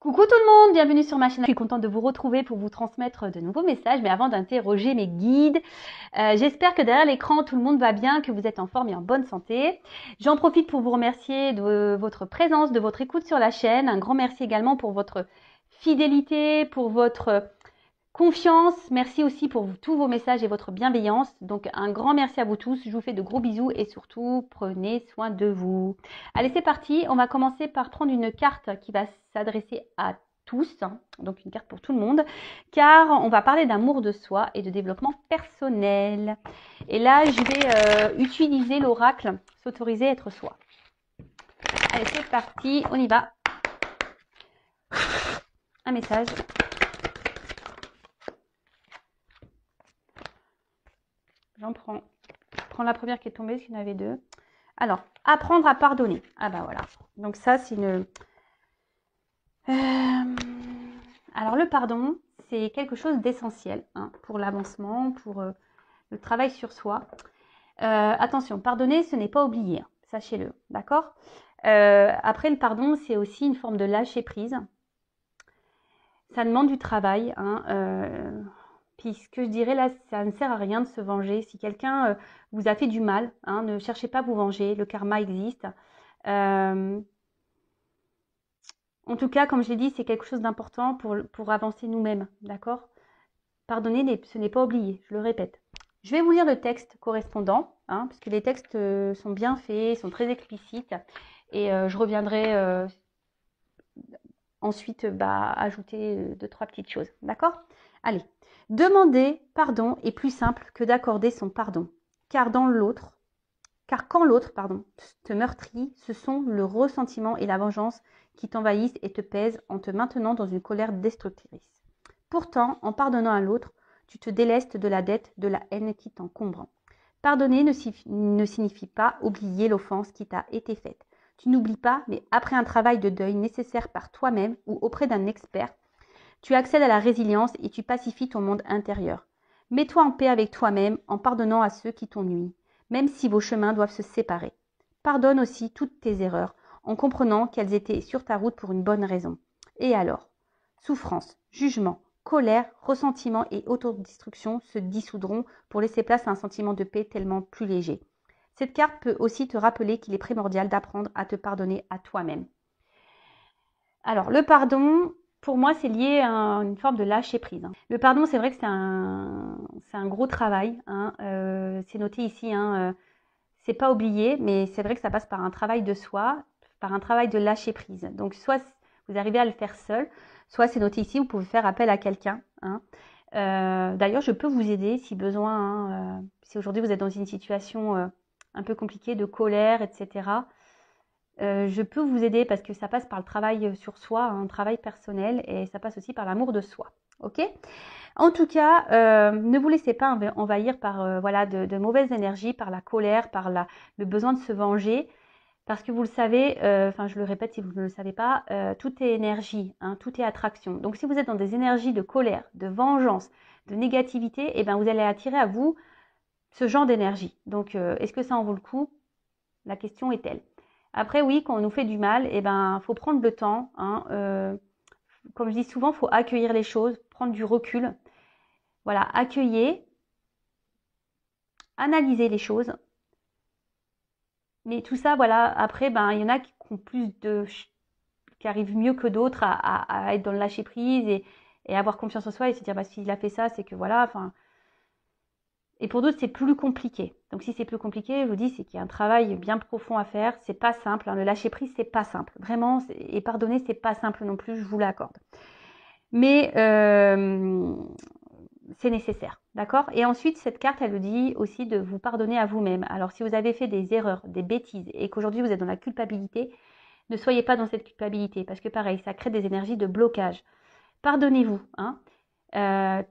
Coucou tout le monde, bienvenue sur ma chaîne. Je suis contente de vous retrouver pour vous transmettre de nouveaux messages, mais avant d'interroger mes guides, j'espère que derrière l'écran tout le monde va bien, que vous êtes en forme et en bonne santé. J'en profite pour vous remercier de votre présence, de votre écoute sur la chaîne. Un grand merci également pour votre fidélité, pour votre confiance. Merci aussi pour tous vos messages et votre bienveillance. Donc un grand merci à vous tous. Je vous fais de gros bisous et surtout prenez soin de vous. Allez, c'est parti. On va commencer par prendre une carte qui va s'adresser à tous, hein. Donc une carte pour tout le monde, car on va parler d'amour de soi et de développement personnel. Et là, je vais utiliser l'oracle s'autoriser à être soi. Allez, c'est parti. On y va. Un message. J'en prends. Je prends la première qui est tombée, parce qu'il y en avait deux. Alors, apprendre à pardonner. Ah bah voilà. Donc ça, c'est une... Alors le pardon, c'est quelque chose d'essentiel hein, pour l'avancement, pour le travail sur soi. Attention, pardonner, ce n'est pas oublier. Hein, sachez-le, d'accord. Après, le pardon, c'est aussi une forme de lâcher prise. Ça demande du travail, hein, puis ce que je dirais là, ça ne sert à rien de se venger. Si quelqu'un vous a fait du mal, hein, ne cherchez pas à vous venger, le karma existe. En tout cas, comme je l'ai dit, c'est quelque chose d'important pour avancer nous-mêmes, d'accord? Pardonner, ce n'est pas oublier, je le répète. Je vais vous lire le texte correspondant, hein, parce que les textes sont bien faits, sont très explicites, et je reviendrai ensuite ajouter deux, trois petites choses, d'accord? Allez. Demander pardon est plus simple que d'accorder son pardon, car quand l'autre, te meurtrit, ce sont le ressentiment et la vengeance qui t'envahissent et te pèsent en te maintenant dans une colère destructrice. Pourtant, en pardonnant à l'autre, tu te délestes de la dette, de la haine qui t'encombre. Pardonner ne signifie pas oublier l'offense qui t'a été faite. Tu n'oublies pas, mais après un travail de deuil nécessaire par toi-même ou auprès d'un expert, tu accèdes à la résilience et tu pacifies ton monde intérieur. Mets-toi en paix avec toi-même en pardonnant à ceux qui t'ont nui, même si vos chemins doivent se séparer. Pardonne aussi toutes tes erreurs, en comprenant qu'elles étaient sur ta route pour une bonne raison. Et alors, souffrance, jugement, colère, ressentiment et autodestruction se dissoudront pour laisser place à un sentiment de paix tellement plus léger. Cette carte peut aussi te rappeler qu'il est primordial d'apprendre à te pardonner à toi-même. Alors, le pardon, pour moi, c'est lié à une forme de lâcher prise. Le pardon, c'est vrai que c'est un gros travail. Hein. C'est noté ici, hein, c'est pas oublié, mais c'est vrai que ça passe par un travail de soi, par un travail de lâcher prise. Donc, soit vous arrivez à le faire seul, soit c'est noté ici, vous pouvez faire appel à quelqu'un. Hein. D'ailleurs, je peux vous aider si besoin. Hein, si aujourd'hui vous êtes dans une situation un peu compliquée de colère, etc. Je peux vous aider parce que ça passe par le travail sur soi, un travail personnel, et ça passe aussi par l'amour de soi. Ok ? En tout cas, ne vous laissez pas envahir par voilà, de mauvaises énergies, par la colère, par le besoin de se venger. Parce que vous le savez, enfin je le répète si vous ne le savez pas, tout est énergie, hein, tout est attraction. Donc si vous êtes dans des énergies de colère, de vengeance, de négativité, eh ben, vous allez attirer à vous ce genre d'énergie. Donc est-ce que ça en vaut le coup? La question est telle. Après, oui, quand on nous fait du mal, eh ben, faut prendre le temps. Hein, comme je dis souvent, faut accueillir les choses, prendre du recul. Voilà, accueillir, analyser les choses. Mais tout ça, voilà, après, ben, il y en a qui ont qui arrivent mieux que d'autres à être dans le lâcher prise et avoir confiance en soi et se dire, bah, s'il a fait ça, c'est que voilà, enfin. Et pour d'autres, c'est plus compliqué. Donc, si c'est plus compliqué, je vous dis, c'est qu'il y a un travail bien profond à faire. C'est pas simple. Hein. Le lâcher prise, c'est pas simple. Vraiment, et pardonner, c'est pas simple non plus. Je vous l'accorde. Mais c'est nécessaire, d'accord? Et ensuite, cette carte, elle vous dit aussi de vous pardonner à vous-même. Alors, si vous avez fait des erreurs, des bêtises, et qu'aujourd'hui vous êtes dans la culpabilité, ne soyez pas dans cette culpabilité, parce que pareil, ça crée des énergies de blocage. Pardonnez-vous. Hein.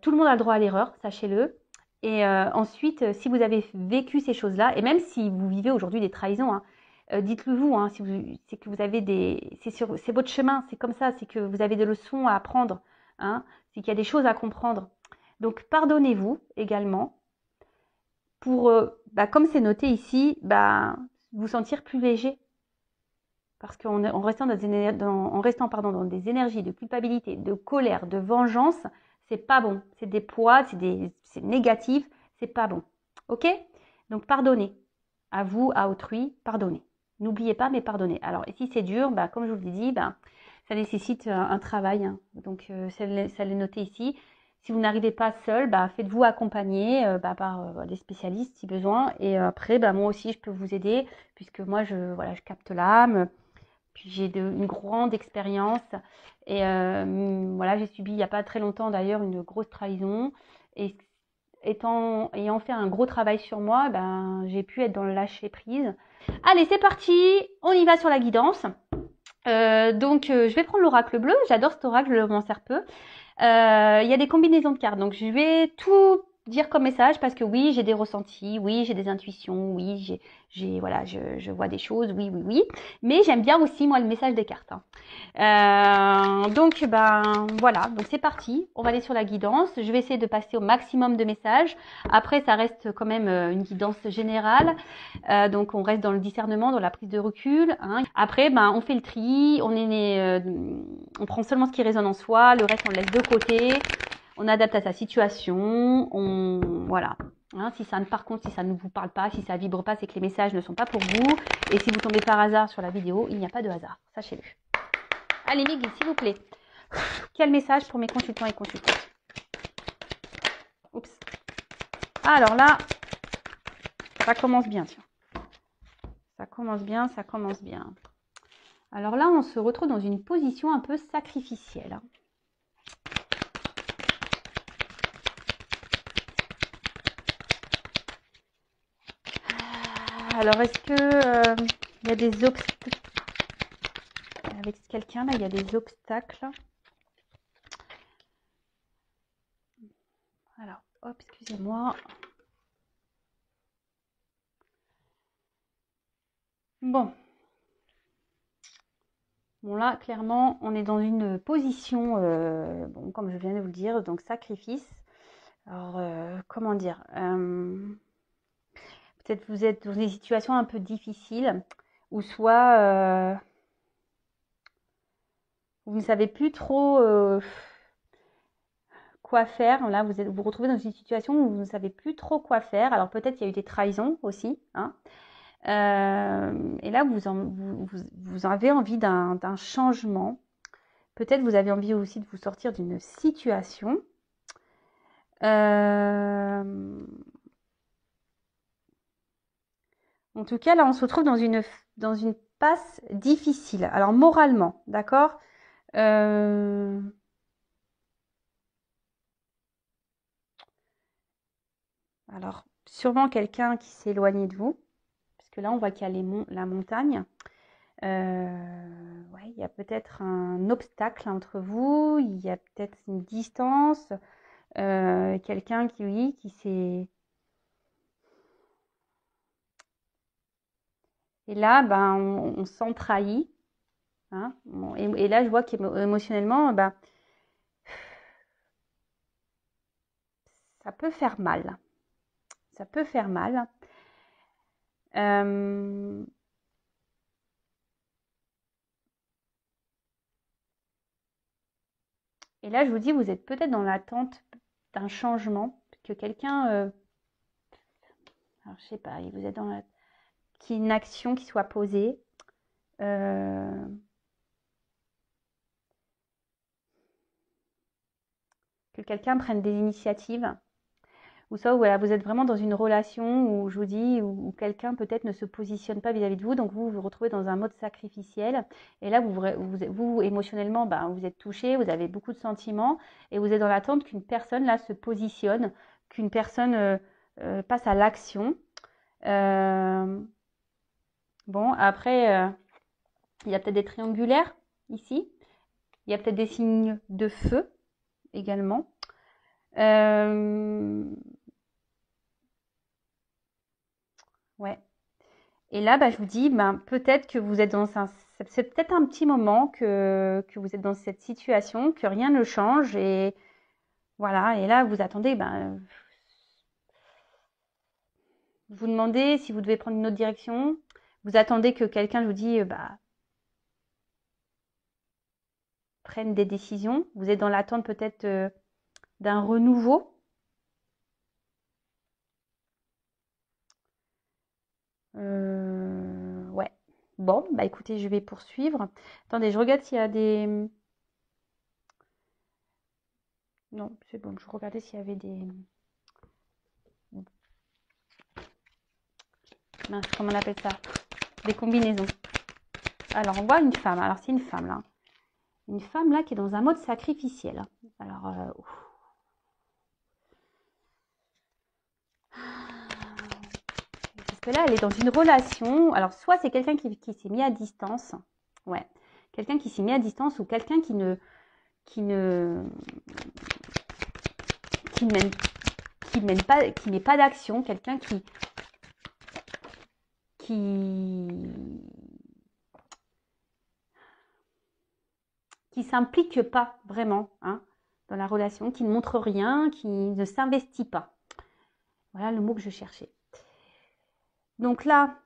Tout le monde a le droit à l'erreur, sachez-le. Et ensuite, si vous avez vécu ces choses-là, et même si vous vivez aujourd'hui des trahisons, hein, dites-le vous, hein, c'est que vous avez c'est votre chemin, c'est comme ça, c'est que vous avez des leçons à apprendre, hein, c'est qu'il y a des choses à comprendre. Donc pardonnez-vous également pour, comme c'est noté ici, vous sentir plus léger. Parce qu'en restant, en restant pardon, dans des énergies de culpabilité, de colère, de vengeance, c'est pas bon. C'est des poids, c'est négatif, c'est pas bon. Ok? Donc pardonnez. À vous, à autrui, pardonnez. N'oubliez pas, mais pardonnez. Alors, et si c'est dur, bah, comme je vous l'ai dit, bah, ça nécessite un travail. Hein. Donc, ça l'est noté ici. Si vous n'arrivez pas seul, bah, faites-vous accompagner par des spécialistes si besoin. Et après, bah, moi aussi, je peux vous aider puisque moi, je capte l'âme. Puis j'ai une grande expérience. Et voilà, j'ai subi il n'y a pas très longtemps d'ailleurs une grosse trahison. Et ayant fait un gros travail sur moi, ben, j'ai pu être dans le lâcher prise. Allez, c'est parti, on y va sur la guidance. Je vais prendre l'oracle bleu, j'adore cet oracle, je m'en sers peu. Il y a des combinaisons de cartes, donc je vais tout dire comme message parce que oui, j'ai des ressentis, oui, j'ai des intuitions, oui, je vois des choses, oui. Mais j'aime bien aussi, moi, le message des cartes. Hein. Voilà, donc c'est parti. On va aller sur la guidance. Je vais essayer de passer au maximum de messages. Après, ça reste quand même une guidance générale. Donc, on reste dans le discernement, dans la prise de recul. Hein. Après, on fait le tri. On prend seulement ce qui résonne en soi. Le reste, on le laisse de côté. On adapte à sa situation. Voilà. Hein, par contre, si ça ne vous parle pas, si ça vibre pas, c'est que les messages ne sont pas pour vous. Et si vous tombez par hasard sur la vidéo, il n'y a pas de hasard. Sachez-le. Allez, mes guides, s'il vous plaît. Quel message pour mes consultants et consultantes? Oups. Alors là, ça commence bien, tiens. Ça commence bien. Alors là, on se retrouve dans une position un peu sacrificielle. Alors, est-ce que il y a des obstacles avec quelqu'un là? Il y a des obstacles. Alors, hop, excusez-moi. Bon, là, clairement, on est dans une position, comme je viens de vous le dire, donc sacrifice. Alors, comment dire peut-être vous êtes dans des situations un peu difficiles, ou soit vous ne savez plus trop quoi faire. Là, vous vous retrouvez dans une situation où vous ne savez plus trop quoi faire. Alors peut-être il y a eu des trahisons aussi. Hein. Et là, vous avez envie d'un changement. Peut-être vous avez envie aussi de vous sortir d'une situation. En tout cas, là, on se retrouve dans une passe difficile. Alors, moralement, d'accord Alors, sûrement quelqu'un qui s'est éloigné de vous. Parce que là, on voit qu'il y a la montagne. Ouais, il y a peut-être un obstacle entre vous. Il y a peut-être une distance. Quelqu'un qui s'est... Et là, on se sent trahi. Hein. Et là, je vois qu'émotionnellement, ça peut faire mal. Ça peut faire mal. Et là, je vous dis, vous êtes peut-être dans l'attente d'un changement, que quelqu'un, alors je sais pas, vous êtes dans qu'il y ait une action qui soit posée. Que quelqu'un prenne des initiatives. Ou ça, voilà, vous êtes vraiment dans une relation où, je vous dis, où quelqu'un peut-être ne se positionne pas vis-à-vis de vous, donc vous vous retrouvez dans un mode sacrificiel. Et là, vous émotionnellement, vous êtes touché, vous avez beaucoup de sentiments, et vous êtes dans l'attente qu'une personne, là, se positionne, qu'une personne passe à l'action. Bon, après, il y a peut-être des triangulaires, ici. Il y a peut-être des signes de feu, également. Ouais. Et là, je vous dis, peut-être que vous êtes c'est peut-être un petit moment que vous êtes dans cette situation, que rien ne change et voilà. Et là, vous attendez, vous demandez si vous devez prendre une autre direction. Vous attendez que quelqu'un vous dise, prennent des décisions. Vous êtes dans l'attente peut-être d'un renouveau. Ouais. Bon, bah écoutez, je vais poursuivre. Attendez, je regarde s'il y a des... Non, c'est bon, je regardais s'il y avait des... Mince, comment on appelle ça? Des combinaisons. Alors, on voit une femme. Alors, c'est une femme, là. Une femme, là, qui est dans un mode sacrificiel. Alors, parce que là, elle est dans une relation. Alors, soit c'est quelqu'un qui s'est mis à distance. Ouais. Quelqu'un qui s'est mis à distance ou quelqu'un qui ne... Qui ne... Qui mène pas... Qui met pas d'action. Quelqu'un qui s'implique pas vraiment hein, dans la relation, qui ne montre rien, qui ne s'investit pas. Voilà le mot que je cherchais. Donc là,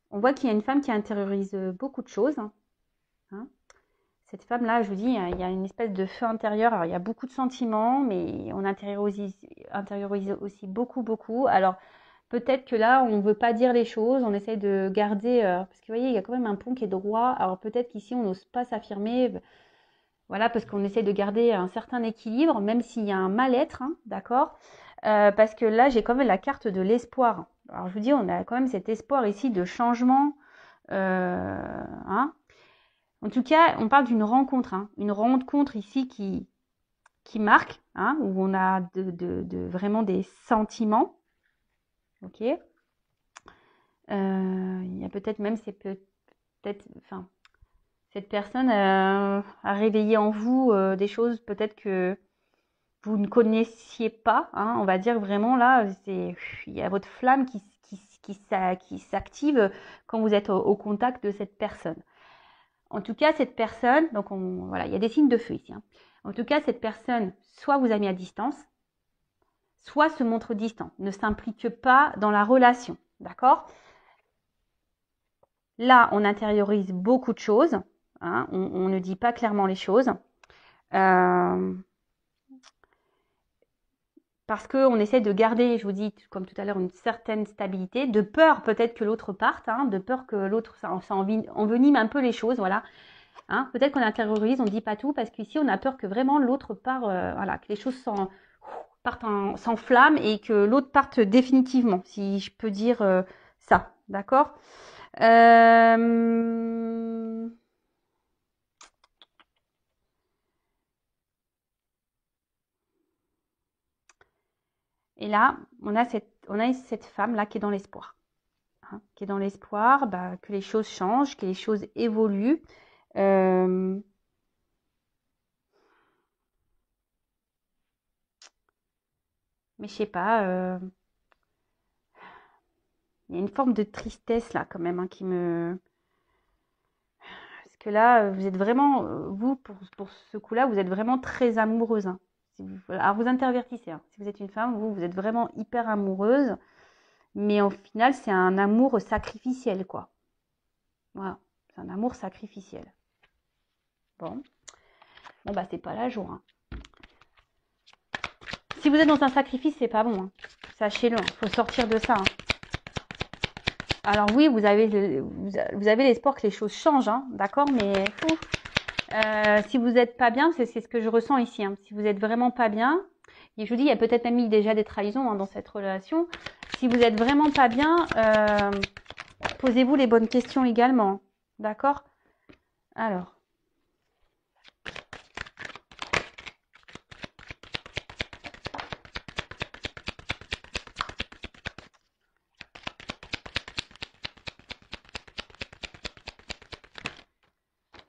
on voit qu'il y a une femme qui intériorise beaucoup de choses. Hein. Cette femme-là, je vous dis, il y a une espèce de feu intérieur. Alors, il y a beaucoup de sentiments, mais on intériorise aussi beaucoup. Alors, peut-être que là, on ne veut pas dire les choses, on essaye de garder... parce que vous voyez, il y a quand même un pont qui est droit. Alors, peut-être qu'ici, on n'ose pas s'affirmer. Voilà, parce qu'on essaie de garder un certain équilibre, même s'il y a un mal-être, hein, d'accord parce que là, j'ai quand même la carte de l'espoir. Alors, je vous dis, on a quand même cet espoir ici de changement. Hein. En tout cas, on parle d'une rencontre. Hein, une rencontre ici qui marque, hein, où on a vraiment des sentiments. Ok. Il y a peut-être même, c'est peut-être... Enfin, cette personne a réveillé en vous des choses peut-être que vous ne connaissiez pas. Hein, on va dire vraiment là, il y a votre flamme qui s'active quand vous êtes au contact de cette personne. En tout cas, cette personne, donc voilà, il y a des signes de feu ici. Hein. En tout cas, cette personne, soit vous a mis à distance, soit se montre distant, ne s'implique pas dans la relation. D'accord ? Là, on intériorise beaucoup de choses. Hein, on ne dit pas clairement les choses. Parce qu'on essaie de garder, je vous dis, comme tout à l'heure, une certaine stabilité, de peur peut-être que l'autre parte, hein, de peur que l'autre, ça envenime un peu les choses, voilà. Hein, peut-être qu'on intériorise, on ne dit pas tout, parce qu'ici, on a peur que vraiment l'autre part, voilà, que les choses s'enflamment et que l'autre parte définitivement, si je peux dire ça, d'accord Et là, on a cette femme-là qui est dans l'espoir. Hein, qui est dans l'espoir que les choses changent, que les choses évoluent. Mais je sais pas, il y a une forme de tristesse là quand même hein, qui me... Parce que là, vous êtes vraiment, vous, pour ce coup-là, vous êtes vraiment très amoureuse. Hein. Alors vous intervertissez. Hein. Si vous êtes une femme, vous êtes vraiment hyper amoureuse. Mais au final, c'est un amour sacrificiel, quoi. Voilà, c'est un amour sacrificiel. Bon, bah c'est pas la joie. Hein. Si vous êtes dans un sacrifice, c'est pas bon. Hein. Sachez-le, il faut sortir de ça. Hein. Alors oui, vous avez l'espoir que les choses changent, hein, d'accord, mais si vous n'êtes pas bien, c'est ce que je ressens ici. Hein. Si vous n'êtes vraiment pas bien, et je vous dis, il y a peut-être même eu déjà des trahisons hein, dans cette relation. Si vous n'êtes vraiment pas bien, posez-vous les bonnes questions également, d'accord? Alors.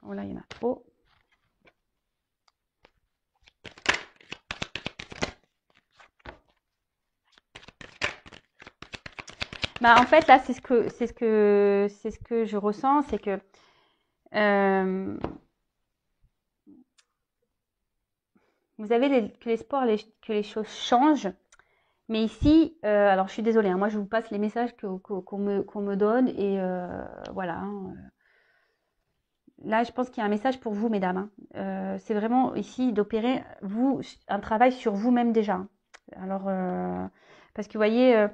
Oh là, il y en a trop. Bah, en fait, là, c'est ce que je ressens, c'est que vous avez l'espoir que les choses changent. Mais ici, alors je suis désolée, hein, moi je vous passe les messages qu'on me donne et voilà. Hein, là, je pense qu'il y a un message pour vous, mesdames. Hein. C'est vraiment ici d'opérer, vous, un travail sur vous-même déjà. Hein. Alors, parce que vous voyez,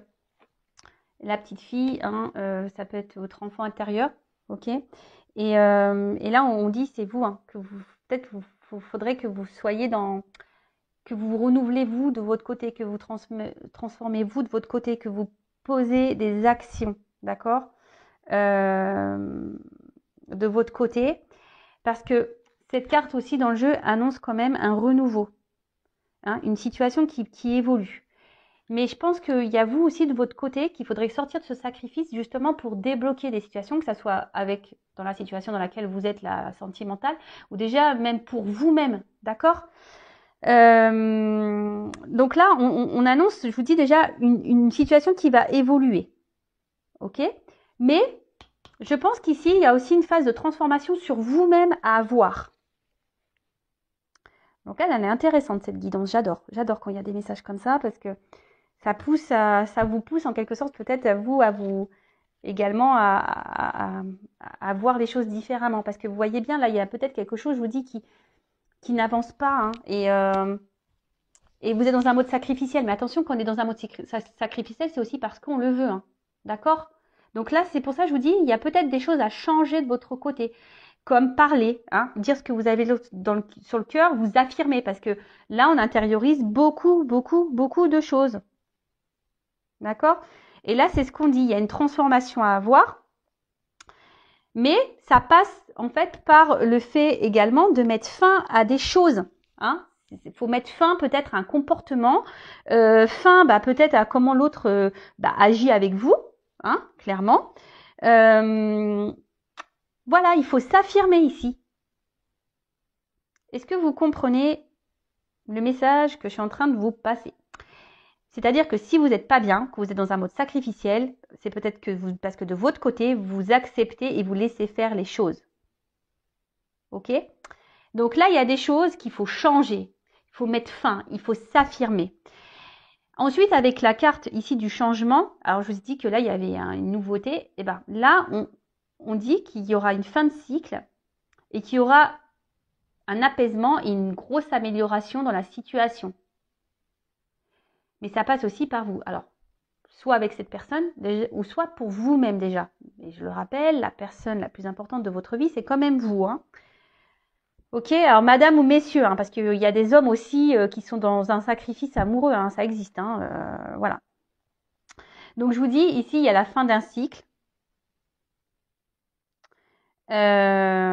la petite fille, hein, ça peut être votre enfant intérieur, ok. Et là, on dit, c'est vous, hein, que vous, peut-être, faudrait que vous soyez dans, que vous vous renouvelez vous de votre côté, que vous transformez vous de votre côté, que vous posez des actions, d'accord, de votre côté, parce que cette carte aussi dans le jeu annonce quand même un renouveau, hein, une situation qui évolue. Mais je pense qu'il y a vous aussi de votre côté qu'il faudrait sortir de ce sacrifice justement pour débloquer des situations, que ça soit avec dans la situation dans laquelle vous êtes, la sentimentale, ou déjà même pour vous-même, d'accord. Donc là, on annonce, je vous dis déjà, une situation qui va évoluer, ok. Mais je pense qu'ici, il y a aussi une phase de transformation sur vous-même à avoir. Donc elle est intéressante cette guidance, j'adore quand il y a des messages comme ça parce que ça vous pousse en quelque sorte peut-être à vous également à voir les choses différemment parce que vous voyez bien là il y a peut-être quelque chose je vous dis qui n'avance pas hein, et vous êtes dans un mode sacrificiel mais attention quand on est dans un mode sacrificiel c'est aussi parce qu'on le veut hein, d'accord. Donc là c'est pour ça que je vous dis il y a peut-être des choses à changer de votre côté comme parler, hein, dire ce que vous avez sur le cœur, vous affirmer parce que là on intériorise beaucoup de choses. D'accord. Et là, c'est ce qu'on dit. Il y a une transformation à avoir. Mais ça passe en fait par le fait également de mettre fin à des choses. Hein. Il faut mettre fin peut-être à un comportement, fin peut-être à comment l'autre agit avec vous, hein, clairement. Voilà, il faut s'affirmer ici. Est-ce que vous comprenez le message que je suis en train de vous passer ? C'est-à-dire que si vous n'êtes pas bien, que vous êtes dans un mode sacrificiel, c'est peut-être que parce que de votre côté, vous acceptez et vous laissez faire les choses. Ok ? Donc là, il y a des choses qu'il faut changer. Il faut mettre fin, il faut s'affirmer. Ensuite, avec la carte ici du changement, alors je vous ai dit que là, il y avait une nouveauté. Et bien là, on dit qu'il y aura une fin de cycle et qu'il y aura un apaisement et une grosse amélioration dans la situation. Mais ça passe aussi par vous. Alors, soit avec cette personne, ou soit pour vous-même déjà. Et je le rappelle, la personne la plus importante de votre vie, c'est quand même vous. Hein. Ok, alors madame ou messieurs, hein, parce qu'il y a des hommes aussi qui sont dans un sacrifice amoureux, hein, ça existe. Hein, voilà. Donc je vous dis, ici, il y a la fin d'un cycle. Mais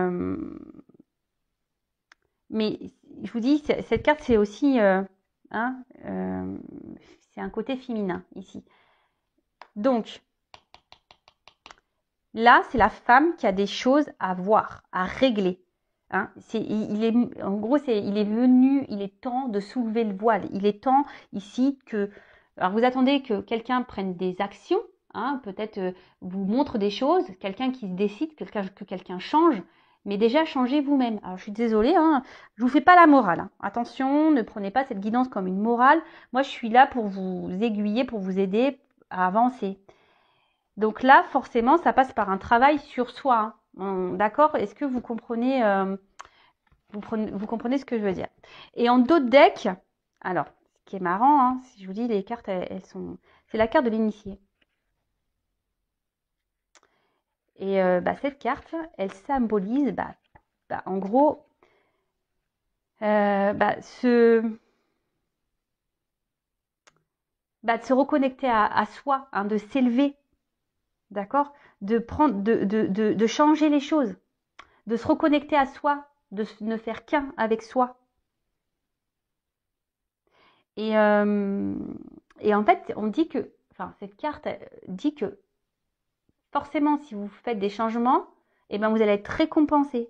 je vous dis, cette carte, c'est aussi... c'est un côté féminin, ici. Donc, là, c'est la femme qui a des choses à voir, à régler. Hein, en gros, il est venu, il est temps de soulever le voile. Il est temps ici que... Alors, vous attendez que quelqu'un prenne des actions, hein, peut-être vous montre des choses, quelqu'un qui se décide, que quelqu'un change, mais déjà, changez vous-même. Alors, je suis désolée, hein, je vous fais pas la morale. Hein. Attention, ne prenez pas cette guidance comme une morale. Moi, je suis là pour vous aiguiller, pour vous aider à avancer. Donc là, forcément, ça passe par un travail sur soi. Hein. D'accord? Est-ce que vous comprenez, vous comprenez ce que je veux dire? Et en d'autres decks, alors, ce qui est marrant, hein, si je vous dis, les cartes, elles sont... C'est la carte de l'initié. Et cette carte, elle symbolise, en gros, de se reconnecter à soi, hein, de s'élever. D'accord? De changer les choses, de se reconnecter à soi, de ne faire qu'un avec soi. Et en fait, on dit que, cette carte dit que forcément, si vous faites des changements, vous allez être récompensé.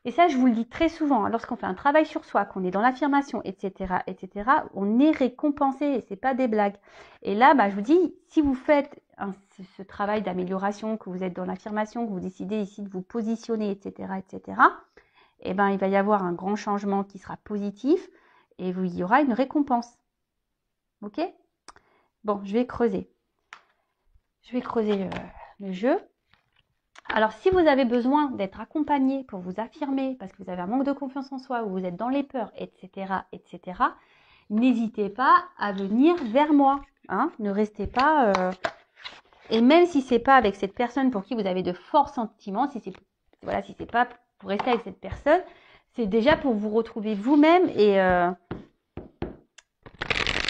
Et ça, je vous le dis très souvent, hein, lorsqu'on fait un travail sur soi, qu'on est dans l'affirmation, etc., on est récompensé et c'est pas des blagues. Et là, je vous dis, si vous faites ce travail d'amélioration, que vous êtes dans l'affirmation, que vous décidez ici de vous positionner, etc., il va y avoir un grand changement qui sera positif et il y aura une récompense. Ok ? Bon, je vais creuser. Je vais creuser le jeu. Alors, si vous avez besoin d'être accompagné pour vous affirmer, parce que vous avez un manque de confiance en soi, ou vous êtes dans les peurs, etc., n'hésitez pas à venir vers moi. Hein, ne restez pas... Et même si c'est pas avec cette personne pour qui vous avez de forts sentiments, si c'est pas pour rester avec cette personne, c'est déjà pour vous retrouver vous-même. Et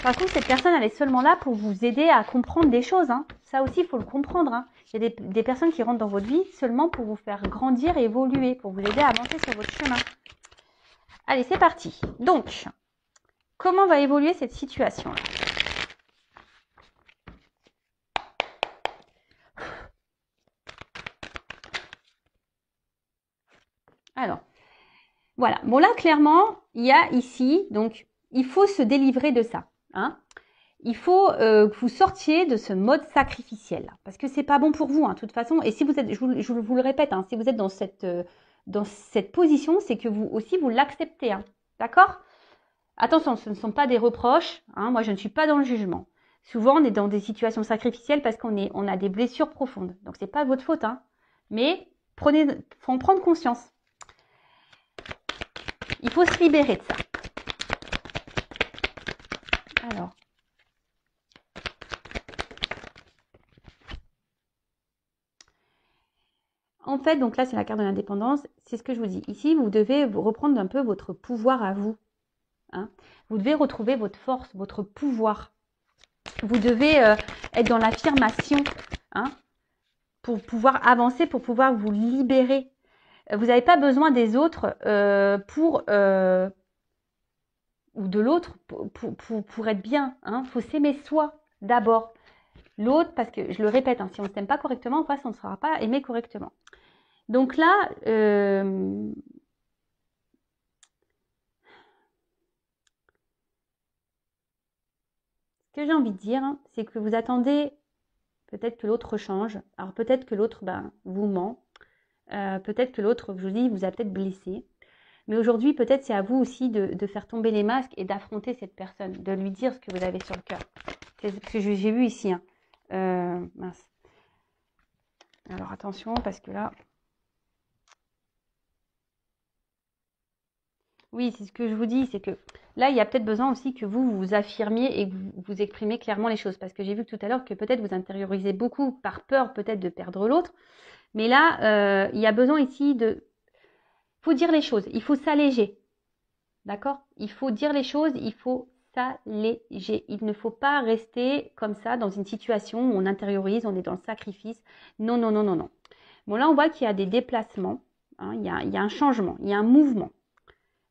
par contre, cette personne, elle est seulement là pour vous aider à comprendre des choses. Hein. Ça aussi, il faut le comprendre. Hein. Il y a des personnes qui rentrent dans votre vie seulement pour vous faire grandir et évoluer, pour vous aider à avancer sur votre chemin. Allez, c'est parti. Donc, comment va évoluer cette situation-là ? Alors, voilà. Bon, là, clairement, il y a ici, donc, il faut se délivrer de ça. Hein. Il faut que vous sortiez de ce mode sacrificiel. Parce que c'est pas bon pour vous, hein, de toute façon. Et si vous êtes, je vous le répète, hein, si vous êtes dans cette position, c'est que vous aussi, vous l'acceptez. Hein, d'accord ? Attention, ce ne sont pas des reproches. Hein, moi, je ne suis pas dans le jugement. Souvent, on est dans des situations sacrificielles parce on a des blessures profondes. Donc, c'est pas votre faute. Hein, mais faut en prendre conscience. Il faut se libérer de ça. Alors. En fait, donc là, c'est la carte de l'indépendance. C'est ce que je vous dis. Ici, vous devez reprendre un peu votre pouvoir à vous. Hein. Vous devez retrouver votre force, votre pouvoir. Vous devez être dans l'affirmation, hein, pour pouvoir avancer, pour pouvoir vous libérer. Vous n'avez pas besoin des autres ou de l'autre pour être bien. Il faut s'aimer soi d'abord. L'autre, parce que je le répète, hein, si on ne s'aime pas correctement, en face, on ne sera pas aimé correctement. Donc là, ce que j'ai envie de dire, hein, c'est que vous attendez peut-être que l'autre change. Alors peut-être que l'autre vous ment. Peut-être que l'autre, je vous dis, vous a peut-être blessé. Mais aujourd'hui, peut-être c'est à vous aussi de faire tomber les masques et d'affronter cette personne, de lui dire ce que vous avez sur le cœur. C'est ce que j'ai vu ici. Hein. Mince. Alors attention, parce que là... Oui, c'est ce que je vous dis, c'est que là, il y a peut-être besoin aussi que vous vous affirmiez et que vous exprimiez clairement les choses. Parce que j'ai vu tout à l'heure que peut-être vous intériorisez beaucoup par peur peut-être de perdre l'autre. Mais là, il y a besoin ici de... Il faut dire les choses, il faut s'alléger. D'accord ? Il faut dire les choses, il faut s'alléger. Il ne faut pas rester comme ça dans une situation où on intériorise, on est dans le sacrifice. Non, non, non, non, non. Bon, là, on voit qu'il y a des déplacements. Hein, il y a un changement, il y a un mouvement.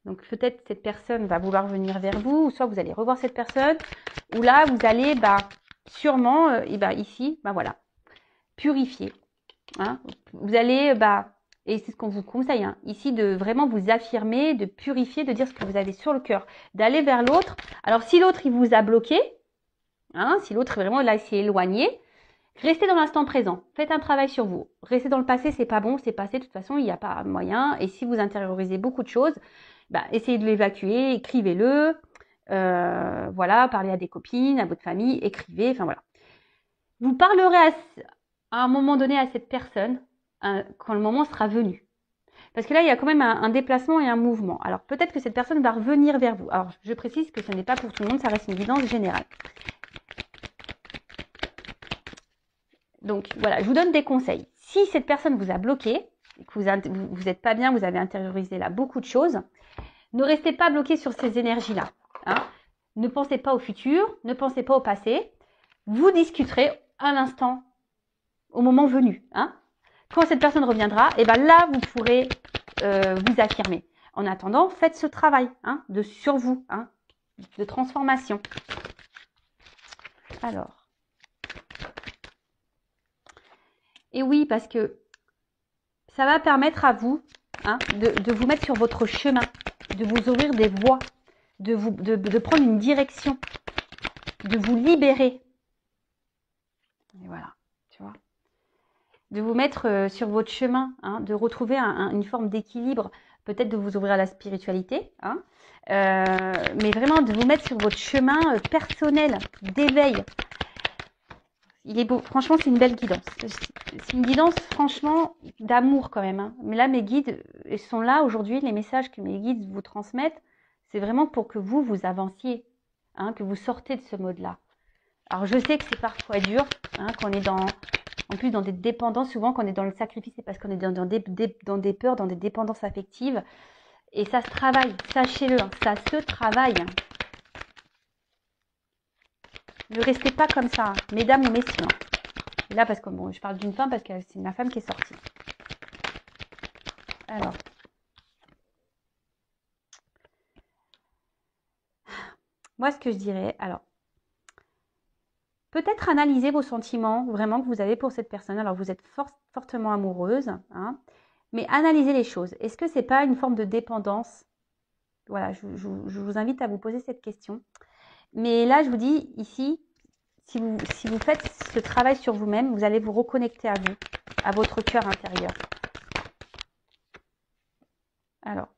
Donc peut-être cette personne va vouloir venir vers vous, ou soit vous allez revoir cette personne, ou là vous allez sûrement, ici, voilà, purifier. Hein. Vous allez, et c'est ce qu'on vous conseille, hein, ici de vraiment vous affirmer, de purifier, de dire ce que vous avez sur le cœur, d'aller vers l'autre. Alors si l'autre il vous a bloqué, hein, si l'autre vraiment là s'est éloigné, restez dans l'instant présent, faites un travail sur vous. Restez dans le passé, c'est pas bon, c'est passé, de toute façon il n'y a pas moyen. Et si vous intériorisez beaucoup de choses, essayez de l'évacuer, écrivez-le, voilà, parlez à des copines, à votre famille, écrivez, enfin voilà. Vous parlerez à un moment donné à cette personne quand le moment sera venu. Parce que là, il y a quand même un déplacement et un mouvement. Alors peut-être que cette personne va revenir vers vous. Alors je précise que ce n'est pas pour tout le monde, ça reste une guidance générale. Donc voilà, je vous donne des conseils. Si cette personne vous a bloqué, que vous n'êtes pas bien, vous avez intériorisé là beaucoup de choses, ne restez pas bloqué sur ces énergies-là. Hein. Ne pensez pas au futur, ne pensez pas au passé. Vous discuterez à l'instant, au moment venu. Hein. Quand cette personne reviendra, et là, vous pourrez vous affirmer. En attendant, faites ce travail sur vous, de transformation. Alors. Et oui, parce que ça va permettre à vous de vous mettre sur votre chemin, de vous ouvrir des voies, de prendre une direction, de vous libérer. Et voilà, tu vois. De vous mettre sur votre chemin, de retrouver une forme d'équilibre, peut-être de vous ouvrir à la spiritualité, mais vraiment de vous mettre sur votre chemin personnel d'éveil. Il est beau. Franchement, c'est une belle guidance. C'est une guidance, franchement, d'amour quand même. Hein. Mais là, mes guides sont là aujourd'hui. Les messages que mes guides vous transmettent, c'est vraiment pour que vous avanciez, hein, que vous sortez de ce mode-là. Alors, je sais que c'est parfois dur, hein, qu'on est en plus dans des dépendances. Souvent, quand on est dans le sacrifice, c'est parce qu'on est dans des peurs, dans des dépendances affectives. Et ça se travaille, sachez-le, hein, ça se travaille. Ne restez pas comme ça, hein, mesdames ou messieurs. Et là, parce que bon, je parle d'une femme parce que c'est ma femme qui est sortie. Alors. Moi, ce que je dirais, alors, peut-être analyser vos sentiments vraiment que vous avez pour cette personne. Alors, vous êtes fortement amoureuse, hein, mais analysez les choses. Est-ce que c'est pas une forme de dépendance? Voilà, je vous invite à vous poser cette question. Mais là, je vous dis ici, si vous faites ce travail sur vous-même, vous allez vous reconnecter à vous, à votre cœur intérieur. Alors,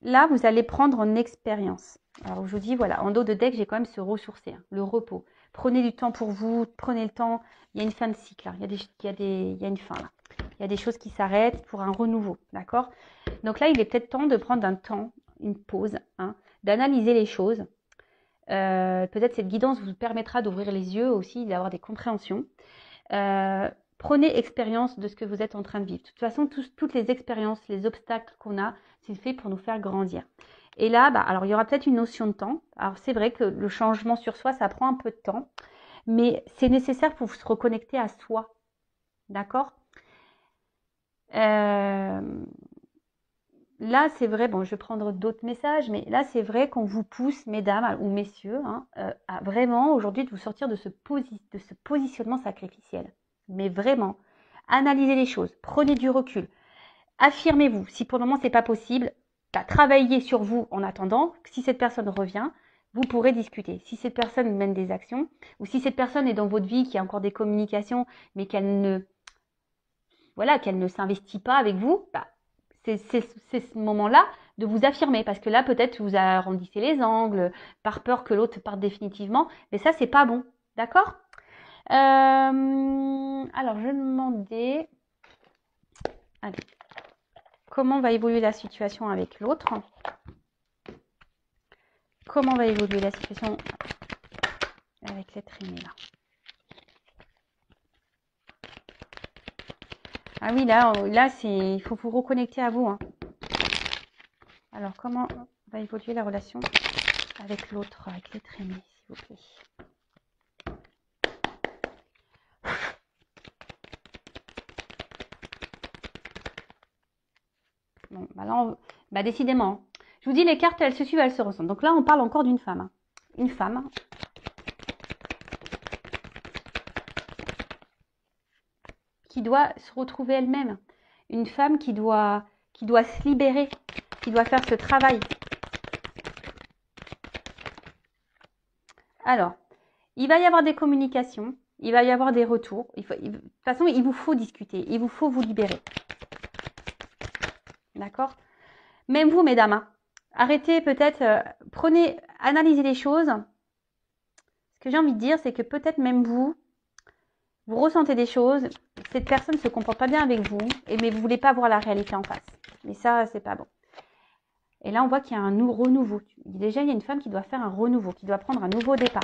là, vous allez prendre en expérience. Alors, je vous dis, voilà, en dos de deck, j'ai quand même se ressourcer, hein, le repos. Prenez du temps pour vous, prenez le temps. Il y a une fin de cycle, là. Il y a une fin, là. Il y a des choses qui s'arrêtent pour un renouveau, d'accord? Donc là, il est peut-être temps de prendre un temps, une pause, hein, d'analyser les choses. Peut-être cette guidance vous permettra d'ouvrir les yeux aussi, d'avoir des compréhensions. Prenez expérience de ce que vous êtes en train de vivre. De toute façon, toutes les expériences, les obstacles qu'on a, c'est fait pour nous faire grandir. Et là, alors il y aura peut-être une notion de temps. Alors c'est vrai que le changement sur soi, ça prend un peu de temps, mais c'est nécessaire pour se reconnecter à soi. D'accord ? Là, c'est vrai, bon, je vais prendre d'autres messages, mais là, c'est vrai qu'on vous pousse, mesdames ou messieurs, hein, à vraiment aujourd'hui de vous sortir de ce positionnement sacrificiel. Mais vraiment, analysez les choses, prenez du recul, affirmez-vous. Si pour le moment, c'est pas possible, travaillez sur vous en attendant. Si cette personne revient, vous pourrez discuter. Si cette personne mène des actions, ou si cette personne est dans votre vie, qui a encore des communications, mais qu'elle ne s'investit pas avec vous, c'est ce moment-là de vous affirmer, parce que là, peut-être vous arrondissez les angles, par peur que l'autre parte définitivement, mais ça, c'est pas bon, d'accord ? Alors, je me demandais, allez, comment va évoluer la situation avec l'autre ? Comment va évoluer la situation avec l'être aimé, là ? Ah oui, là il faut vous reconnecter à vous, hein. Alors, comment va évoluer la relation avec l'autre, avec l'être aimé, s'il vous plaît ? Bon, là, décidément, je vous dis, les cartes, elles se suivent, elles se ressemblent. Donc là, on parle encore d'une femme. Hein. Une femme qui doit se retrouver elle-même. Une femme qui doit se libérer, qui doit faire ce travail. Alors, il va y avoir des communications, il va y avoir des retours. De toute façon, il vous faut discuter, il vous faut vous libérer. D'accord ? Même vous, mesdames, hein, arrêtez peut-être, analysez les choses. Ce que j'ai envie de dire, c'est que peut-être même vous ressentez des choses, cette personne ne se comporte pas bien avec vous, mais vous ne voulez pas voir la réalité en face. Mais ça, c'est pas bon. Et là, on voit qu'il y a un renouveau. Déjà, il y a une femme qui doit faire un renouveau, qui doit prendre un nouveau départ.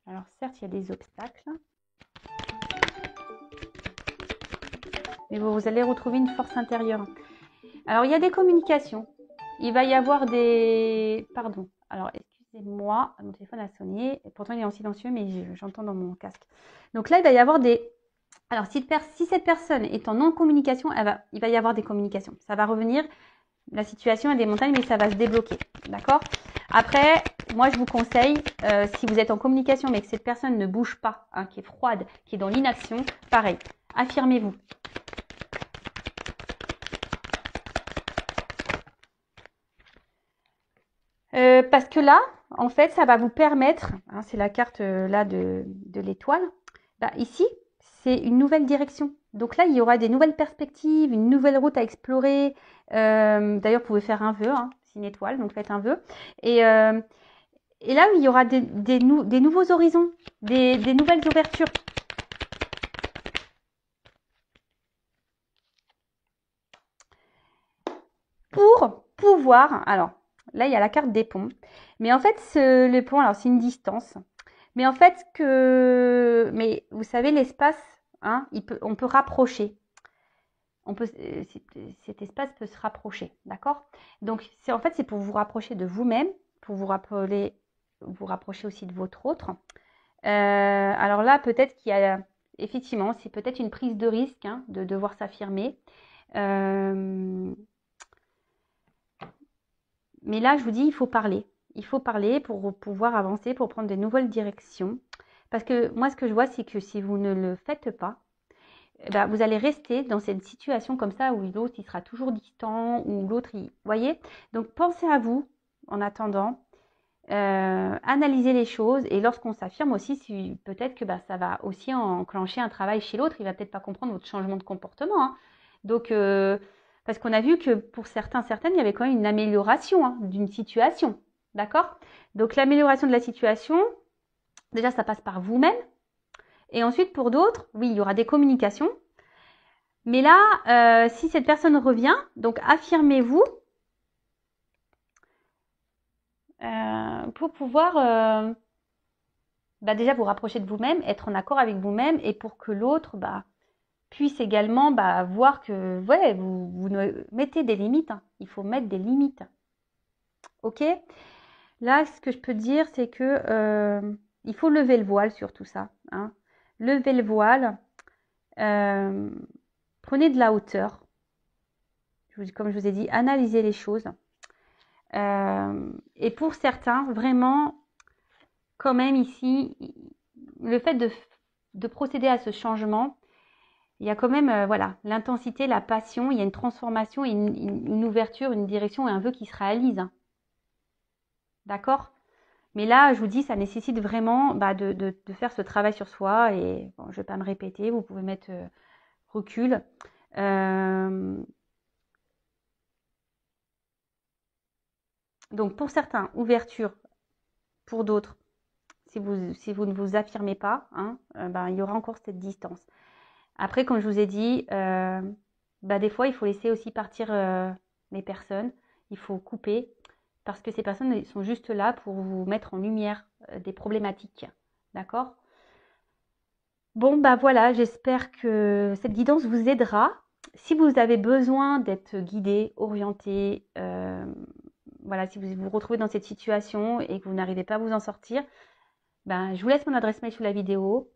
Alors, certes, il y a des obstacles. Mais vous allez retrouver une force intérieure. Alors, il y a des communications. Il va y avoir des... Pardon. Alors, excusez-moi, mon téléphone a sonné. Pourtant, il est en silencieux, mais j'entends dans mon casque. Donc là, il va y avoir des... Alors, si cette personne est en non-communication, il va y avoir des communications. Ça va revenir. La situation est des montagnes, mais ça va se débloquer. D'accord ? Après, moi, je vous conseille, si vous êtes en communication, mais que cette personne ne bouge pas, hein, qui est froide, qui est dans l'inaction, pareil, affirmez-vous. Parce que là, en fait, ça va vous permettre, hein, c'est la carte là de l'étoile, ici, c'est une nouvelle direction. Donc là, il y aura des nouvelles perspectives, une nouvelle route à explorer. D'ailleurs, vous pouvez faire un vœu, hein, c'est une étoile, donc faites un vœu. Et là, il y aura des nouveaux horizons, des nouvelles ouvertures. Pour pouvoir, alors là, il y a la carte des ponts. Mais en fait, le pont, alors c'est une distance. Mais en fait, mais vous savez, l'espace, hein, on peut rapprocher. Cet espace peut se rapprocher, d'accord? Donc, en fait, c'est pour vous rapprocher de vous-même, pour vous rapprocher aussi de votre autre. Alors là, peut-être qu'il y a, effectivement, c'est peut-être une prise de risque, hein, de devoir s'affirmer. Mais là, je vous dis, il faut parler. Il faut parler pour pouvoir avancer, pour prendre de nouvelles directions. Parce que moi, ce que je vois, c'est que si vous ne le faites pas, bah, vous allez rester dans cette situation comme ça où l'autre, il sera toujours distant, ou l'autre, vous voyez? Donc, pensez à vous en attendant. Analyser les choses. Et lorsqu'on s'affirme aussi, peut-être que bah, ça va aussi enclencher un travail chez l'autre. Il va peut-être pas comprendre votre changement de comportement. Hein. Donc, parce qu'on a vu que pour certaines, il y avait quand même une amélioration, hein, d'une situation. D'accord? Donc, l'amélioration de la situation, déjà, ça passe par vous-même. Et ensuite, pour d'autres, oui, il y aura des communications. Mais là, si cette personne revient, donc affirmez-vous pour pouvoir bah, déjà vous rapprocher de vous-même, être en accord avec vous-même, et pour que l'autre bah, puisse également bah, voir que ouais, vous mettez des limites. Hein. Il faut mettre des limites. Ok? Là, ce que je peux dire, c'est que il faut lever le voile sur tout ça. Hein. Levez le voile. Prenez de la hauteur. Comme je vous ai dit, analysez les choses. Et pour certains, vraiment, quand même ici, le fait de procéder à ce changement, il y a quand même voilà, l'intensité, la passion, il y a une transformation, une ouverture, une direction et un vœu qui se réalise. Hein. D'accord? Mais là, je vous dis, ça nécessite vraiment bah, de faire ce travail sur soi. Et bon, je ne vais pas me répéter, vous pouvez mettre recul. Donc pour certains, ouverture. Pour d'autres, si vous ne vous affirmez pas, hein, ben, il y aura encore cette distance. Après, comme je vous ai dit, bah, des fois, il faut laisser aussi partir les personnes. Il faut couper parce que ces personnes sont juste là pour vous mettre en lumière des problématiques. D'accord? Bon, bah voilà, j'espère que cette guidance vous aidera. Si vous avez besoin d'être guidé, orienté, voilà, si vous vous retrouvez dans cette situation et que vous n'arrivez pas à vous en sortir, ben, je vous laisse mon adresse mail sous la vidéo.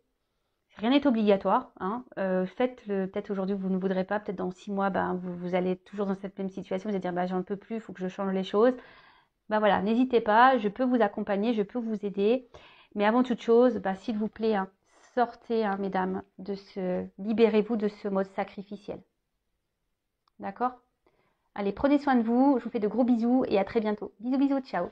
Rien n'est obligatoire. Hein. Faites-le peut-être aujourd'hui, vous ne voudrez pas. Peut-être dans 6 mois, ben, vous allez toujours dans cette même situation. Vous allez dire, ben, j'en peux plus, il faut que je change les choses. Ben voilà, n'hésitez pas, je peux vous accompagner, je peux vous aider. Mais avant toute chose, ben, s'il vous plaît, hein, sortez, hein, mesdames, libérez-vous de ce mode sacrificiel. D'accord? Allez, prenez soin de vous. Je vous fais de gros bisous et à très bientôt. Bisous, bisous, ciao.